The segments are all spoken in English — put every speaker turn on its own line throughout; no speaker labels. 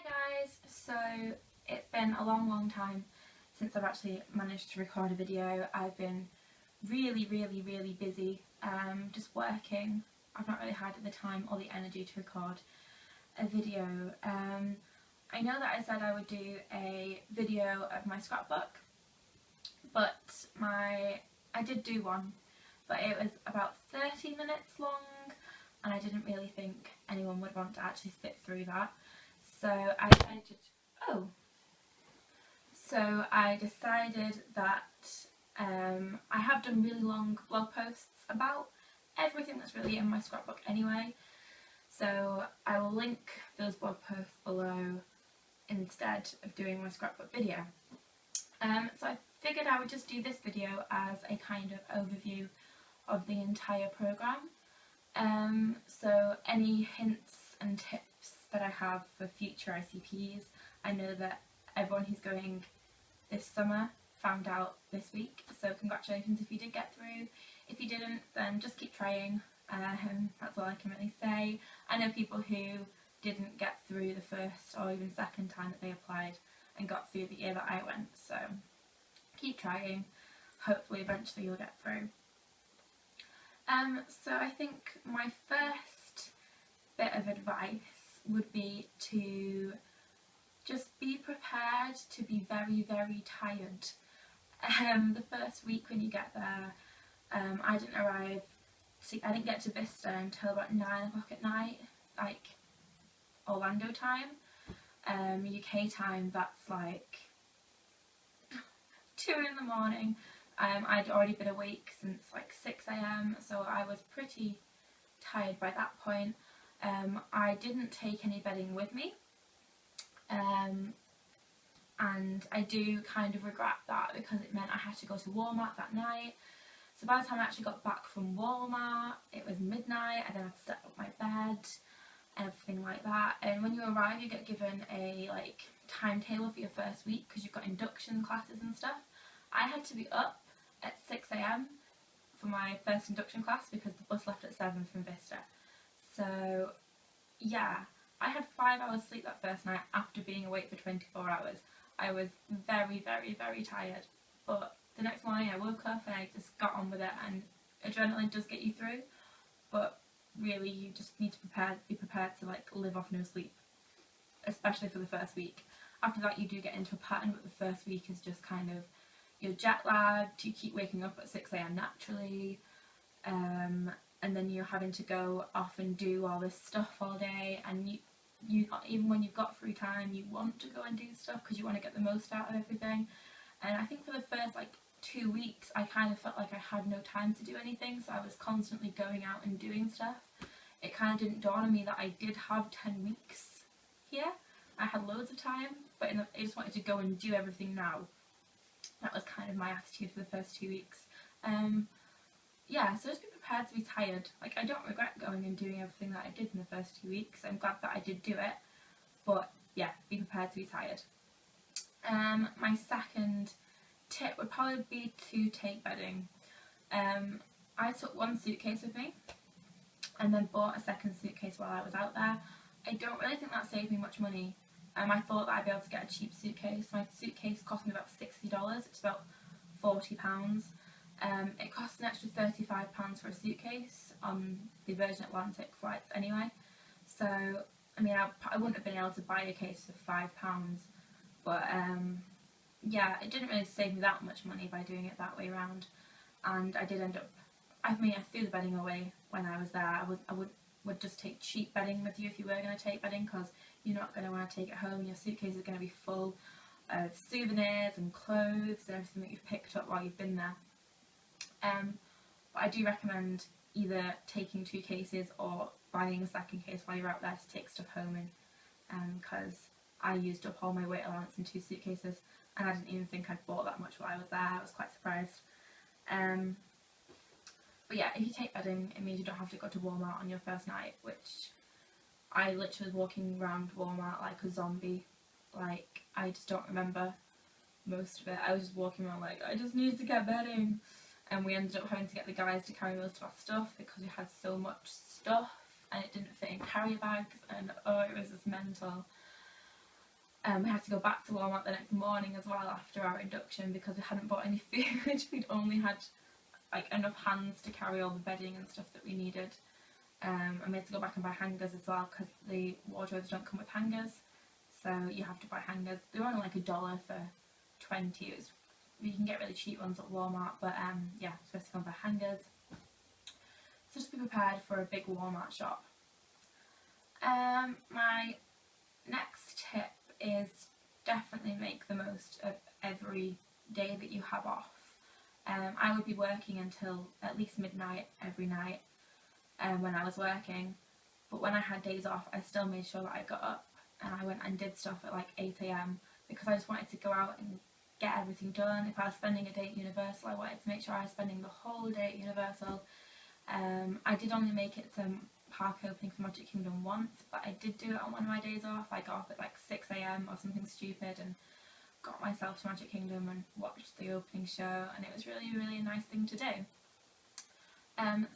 Hi guys, so it's been a long time since I've actually managed to record a video. I've been really busy just working. I've not really had the time or the energy to record a video. I know that I said I would do a video of my scrapbook, but I did do one, but it was about 30 minutes long and I didn't really think anyone would want to actually sit through that. So I decided that I have done really long blog posts about everything that's really in my scrapbook anyway, so I will link those blog posts below instead of doing my scrapbook video. So I figured I would just do this video as a kind of overview of the entire programme. So any hints and tips that I have for future ICPs, I know that everyone who's going this summer found out this week, so congratulations if you did get through. If you didn't, then just keep trying. That's all I can really say. I know people who didn't get through the first or even second time that they applied and got through the year that I went, so keep trying. Hopefully eventually you'll get through. So I think my first bit of advice would be to just be prepared to be very tired. The first week when you get there, I didn't get to Vista until about 9 o'clock at night, like Orlando time. UK time, that's like 2 in the morning. I'd already been awake since like 6 AM, so I was pretty tired by that point. I didn't take any bedding with me, and I do kind of regret that because it meant I had to go to Walmart that night. So by the time I actually got back from Walmart, it was midnight. I then had to set up my bed and everything like that. And when you arrive, you get given a timetable for your first week because you've got induction classes and stuff. I had to be up at 6 AM for my first induction class because the bus left at 7 from Vista. So yeah, I had 5 hours sleep that first night after being awake for 24 hours. I was very tired, but the next morning I woke up and I just got on with it, and adrenaline does get you through, but really you just need to be prepared to live off no sleep, especially for the first week. After that you do get into a pattern, but the first week is just kind of, you're jet lagged, you keep waking up at 6 AM naturally, and then you're having to go off and do all this stuff all day, and you even when you've got free time, you want to go and do stuff because you want to get the most out of everything. And I think for the first 2 weeks I kind of felt like I had no time to do anything, so I was constantly going out and doing stuff. It kind of didn't dawn on me that I did have 10 weeks here. I had loads of time, but I just wanted to go and do everything now. That was kind of my attitude for the first 2 weeks. Yeah, so just be prepared to be tired. I don't regret going and doing everything that I did in the first 2 weeks. I'm glad that I did do it, but yeah, be prepared to be tired. My second tip would probably be to take bedding. I took 1 suitcase with me and then bought a second suitcase while I was out there. I don't really think that saved me much money. I thought that I'd be able to get a cheap suitcase. My suitcase cost me about $60, it's about £40. It costs an extra £35 for a suitcase on the Virgin Atlantic flights anyway. So, I mean, I wouldn't have been able to buy a case for £5, but yeah, it didn't really save me that much money by doing it that way around. And I did end up, I threw the bedding away when I was there. I would just take cheap bedding with you if you were going to take bedding, because you're not going to want to take it home. Your suitcase is going to be full of souvenirs and clothes and everything that you've picked up while you've been there. But I do recommend either taking 2 cases or buying a second case while you're out there to take stuff home in, because I used up all my weight allowance in 2 suitcases and I didn't even think I'd bought that much while I was there. I was quite surprised. But yeah, if you take bedding, it means you don't have to go to Walmart on your first night, which I literally was walking around Walmart like a zombie. I just don't remember most of it. I was just walking around I just need to get bedding. And we ended up having to get the guys to carry most of our stuff because we had so much stuff and it didn't fit in carrier bags, and oh, it was just mental. We had to go back to Walmart the next morning as well after our induction because we hadn't bought any food. We'd only had like enough hands to carry all the bedding and stuff that we needed. And we had to go back and buy hangers as well because the wardrobes don't come with hangers, so you have to buy hangers. They were only like $1 for 20. You can get really cheap ones at Walmart, but yeah, so we had to go and buy hangers. So just be prepared for a big Walmart shop. My next tip is definitely make the most of every day that you have off. I would be working until at least midnight every night when I was working, but when I had days off I still made sure that I got up and I went and did stuff at like 8 AM because I just wanted to go out and get everything done. If I was spending a day at Universal, I wanted to make sure I was spending the whole day at Universal. I did only make it to park opening for Magic Kingdom once, but I did do it on one of my days off. I got up at like 6 AM or something stupid and got myself to Magic Kingdom and watched the opening show, and it was really a nice thing to do.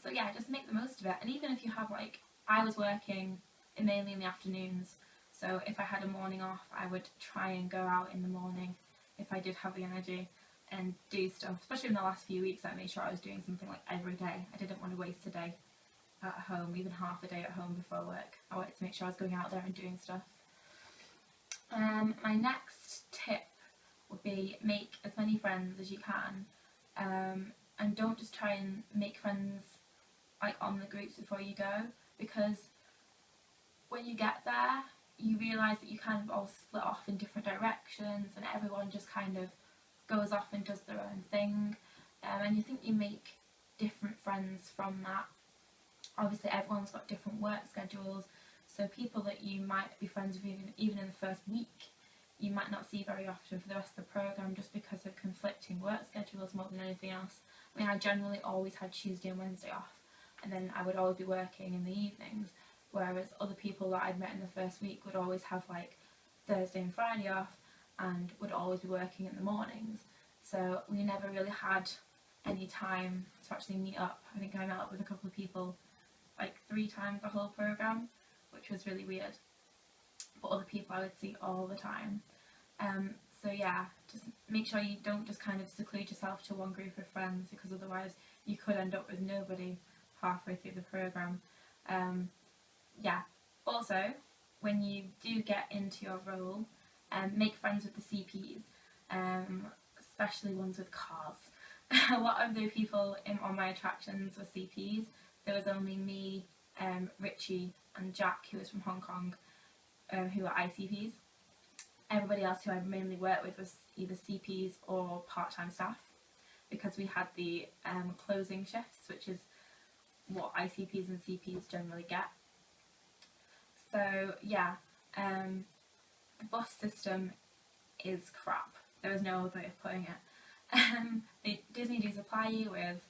So yeah, just make the most of it. And even if you have like, I was working mainly in the afternoons, so if I had a morning off I would try and go out in the morning if I did have the energy and do stuff. Especially in the last few weeks I made sure I was doing something like every day. I didn't want to waste a day at home, even half a day at home before work. I wanted to make sure I was going out there and doing stuff. My next tip would be make as many friends as you can, and don't just try and make friends like on the groups before you go, because when you get there you realise that you kind of all split off in different directions and everyone just kind of goes off and does their own thing, and you think you make different friends from that. Obviously everyone's got different work schedules, so people that you might be friends with even in the first week you might not see very often for the rest of the programme just because of conflicting work schedules more than anything else. I mean, I generally always had Tuesday and Wednesday off, and then I would always be working in the evenings, whereas other people that I'd met in the first week would always have like Thursday and Friday off and would always be working in the mornings. So we never really had any time to actually meet up. I think I met up with a couple of people like 3 times the whole programme, which was really weird. But other people I would see all the time. So yeah, just make sure you don't just kind of seclude yourself to one group of friends, because otherwise you could end up with nobody halfway through the programme. Yeah, also when you do get into your role, make friends with the CPs, especially ones with cars. A lot of the people on my attractions were CPs. There was only me, Richie and Jack, who was from Hong Kong, who were ICPs. Everybody else who I mainly worked with was either CPs or part-time staff, because we had the closing shifts, which is what ICPs and CPs generally get. So yeah, the bus system is crap. There is no other way of putting it. Disney do supply you with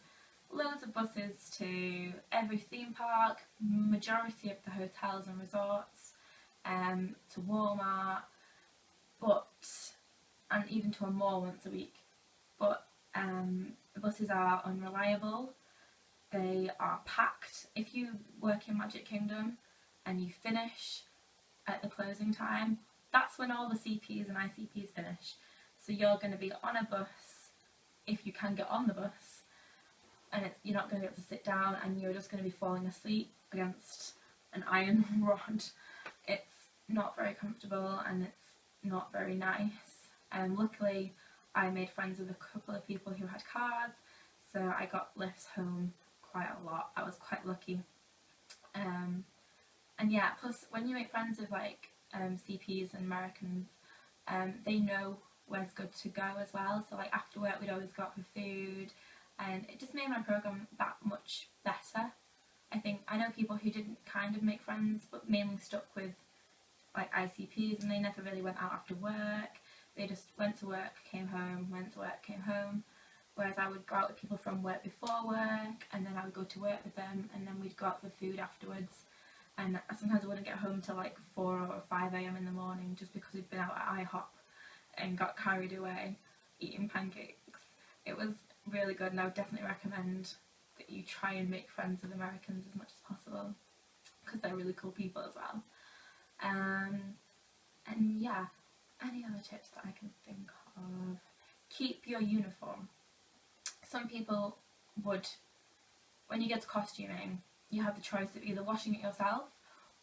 loads of buses to every theme park, majority of the hotels and resorts, to Walmart, and even to a mall once a week. But the buses are unreliable. They are packed. If you work in Magic Kingdom and you finish at the closing time, that's when all the CPs and ICPs finish. So you're going to be on a bus, if you can get on the bus, and you're not going to be able to sit down, and you're just going to be falling asleep against an iron rod. It's not very comfortable and it's not very nice. Luckily I made friends with a couple of people who had cars, so I got lifts home quite a lot. I was quite lucky. And yeah, plus when you make friends with like CPs and Americans, they know where's good to go as well. So like after work we'd always go out for food, and it just made my programme that much better. I think I know people who didn't kind of make friends but mainly stuck with like ICPs, and they never really went out after work. They just went to work, came home, went to work, came home. Whereas I would go out with people from work before work, and then I would go to work with them, and then we'd go out for food afterwards. And sometimes I wouldn't get home till like 4 or 5 AM in the morning just because we'd been out at IHOP and got carried away eating pancakes. It was really good, and I would definitely recommend that you try and make friends with Americans as much as possible, because they're really cool people as well. And yeah, Any other tips that I can think of? Keep your uniform. Some people would, when you get to costuming, you have the choice of either washing it yourself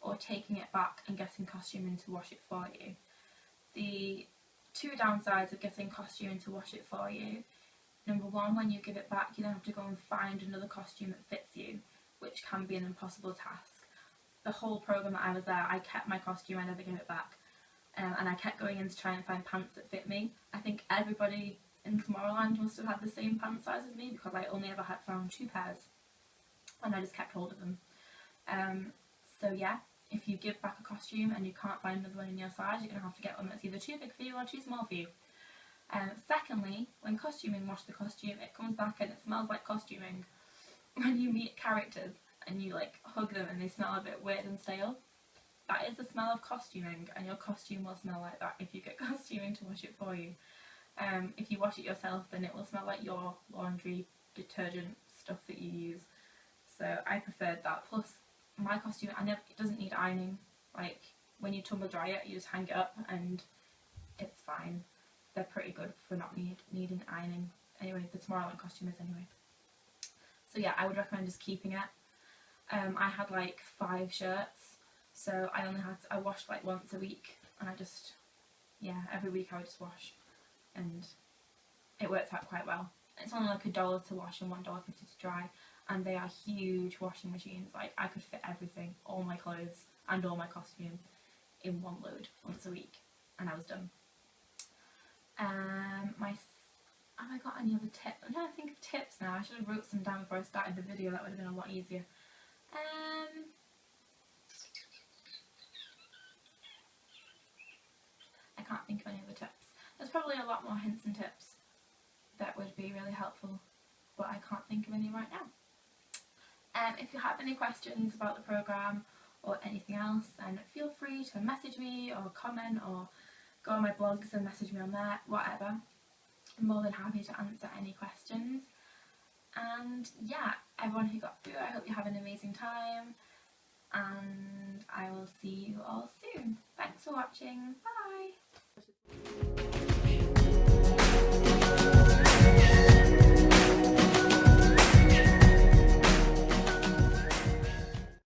or taking it back and getting costuming to wash it for you. The two downsides of getting costuming to wash it for you: number one, when you give it back, you then have to go and find another costume that fits you, which can be an impossible task. The whole programme that I was there, I kept my costume, I never gave it back, and I kept going in to try and find pants that fit me. I think everybody in Tomorrowland must have had the same pant size as me, because I only ever had found 2 pairs, and I just kept hold of them. So yeah, if you give back a costume and you can't find another one in your size, you're going to have to get one that's either too big for you or too small for you. Secondly, when costuming, wash the costume, it comes back and it smells like costuming. When you meet characters and you like hug them and they smell a bit weird and stale, that is the smell of costuming, and your costume will smell like that if you get costuming to wash it for you. If you wash it yourself, then it will smell like your laundry detergent stuff that you use. So I preferred that. Plus, my costume, it doesn't need ironing. Like, when you tumble dry it, you just hang it up and it's fine. They're pretty good for not needing ironing. Anyway, the Tomorrowland costume is anyway. So yeah, I would recommend just keeping it. I had like 5 shirts, so I washed like once a week, and every week I would just wash, and it worked out quite well. It's only like $1 to wash and $1.50 to dry, and they are huge washing machines. Like, I could fit everything, all my clothes and all my costume, in one load once a week, and I was done. Have I got any other tips? I'm trying to think of tips now. I should have wrote some down before I started the video. That would have been a lot easier. I can't think of any other tips. There's probably a lot more hints and tips that would be really helpful, but I can't think of any right now. If you have any questions about the programme or anything else, then feel free to message me or comment, or go on my blogs and message me on there, whatever. I'm more than happy to answer any questions. And yeah, everyone who got through, I hope you have an amazing time, and I will see you all soon. Thanks for watching. Bye!